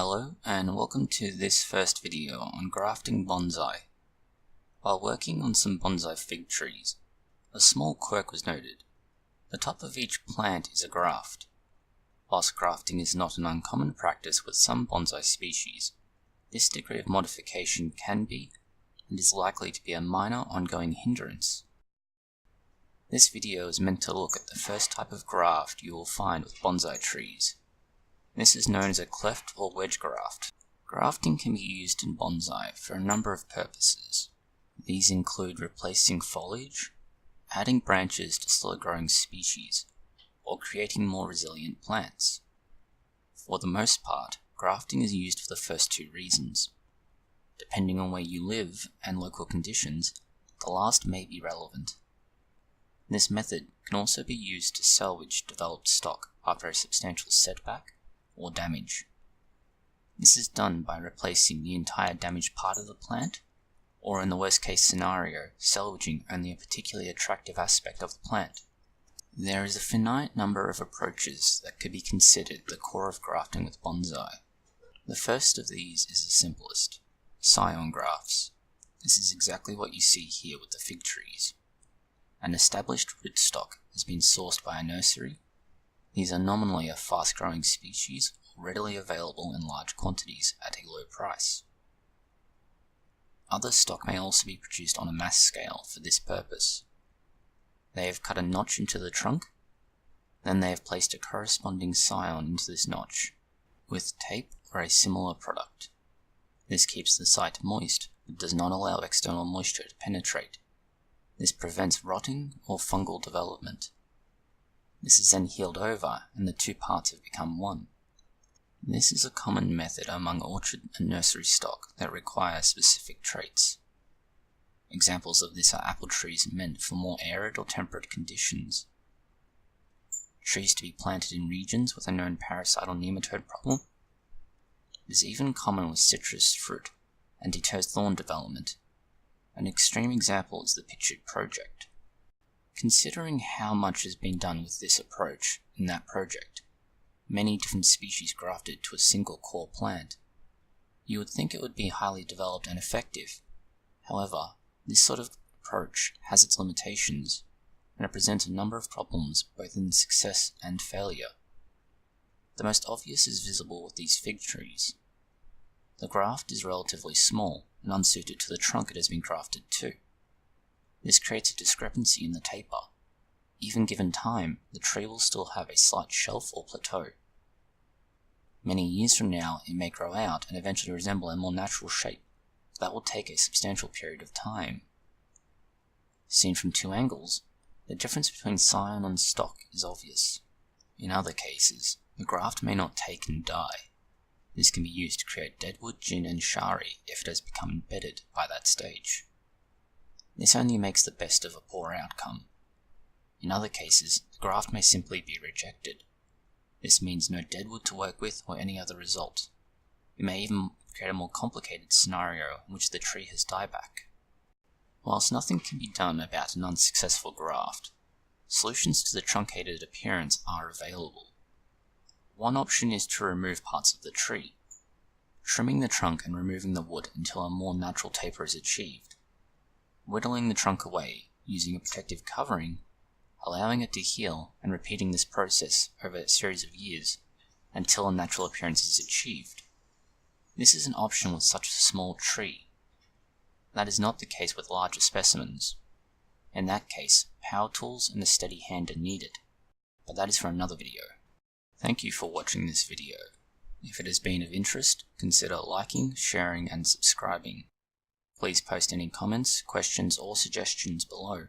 Hello and welcome to this first video on grafting bonsai. While working on some bonsai fig trees, a small quirk was noted. The top of each plant is a graft. Whilst grafting is not an uncommon practice with some bonsai species, this degree of modification can be, and is likely to be, a minor ongoing hindrance. This video is meant to look at the first type of graft you will find with bonsai trees. This is known as a cleft or wedge graft. Grafting can be used in bonsai for a number of purposes. These include replacing foliage, adding branches to slow-growing species, or creating more resilient plants. For the most part, grafting is used for the first two reasons. Depending on where you live and local conditions, the last may be relevant. This method can also be used to salvage developed stock after a substantial setback or damage. This is done by replacing the entire damaged part of the plant, or in the worst case scenario, salvaging only a particularly attractive aspect of the plant. There is a finite number of approaches that could be considered the core of grafting with bonsai. The first of these is the simplest, scion grafts. This is exactly what you see here with the fig trees. An established rootstock has been sourced by a nursery. These are nominally a fast-growing species, readily available in large quantities at a low price. Other stock may also be produced on a mass scale for this purpose. They have cut a notch into the trunk, then they have placed a corresponding scion into this notch, with tape or a similar product. This keeps the site moist, but does not allow external moisture to penetrate. This prevents rotting or fungal development. This is then healed over, and the two parts have become one. This is a common method among orchard and nursery stock that require specific traits. Examples of this are apple trees meant for more arid or temperate conditions. Trees to be planted in regions with a known parasite or nematode problem. It is even common with citrus fruit and deters thorn development. An extreme example is the pictured project. Considering how much has been done with this approach in that project, many different species grafted to a single core plant, you would think it would be highly developed and effective. However, this sort of approach has its limitations, and it presents a number of problems both in success and failure. The most obvious is visible with these fig trees. The graft is relatively small and unsuited to the trunk it has been grafted to. This creates a discrepancy in the taper. Even given time, the tree will still have a slight shelf or plateau. Many years from now, it may grow out and eventually resemble a more natural shape. That will take a substantial period of time. Seen from two angles, the difference between scion and stock is obvious. In other cases, the graft may not take and die. This can be used to create deadwood, gin and shari if it has become embedded by that stage. This only makes the best of a poor outcome. In other cases, the graft may simply be rejected. This means no deadwood to work with or any other result. It may even create a more complicated scenario in which the tree has dieback. Whilst nothing can be done about an unsuccessful graft, solutions to the truncated appearance are available. One option is to remove parts of the tree, trimming the trunk and removing the wood until a more natural taper is achieved. Whittling the trunk away using a protective covering, allowing it to heal, and repeating this process over a series of years until a natural appearance is achieved. This is an option with such a small tree. That is not the case with larger specimens. In that case, power tools and a steady hand are needed, but that is for another video. Thank you for watching this video. If it has been of interest, consider liking, sharing and subscribing. Please post any comments, questions or suggestions below.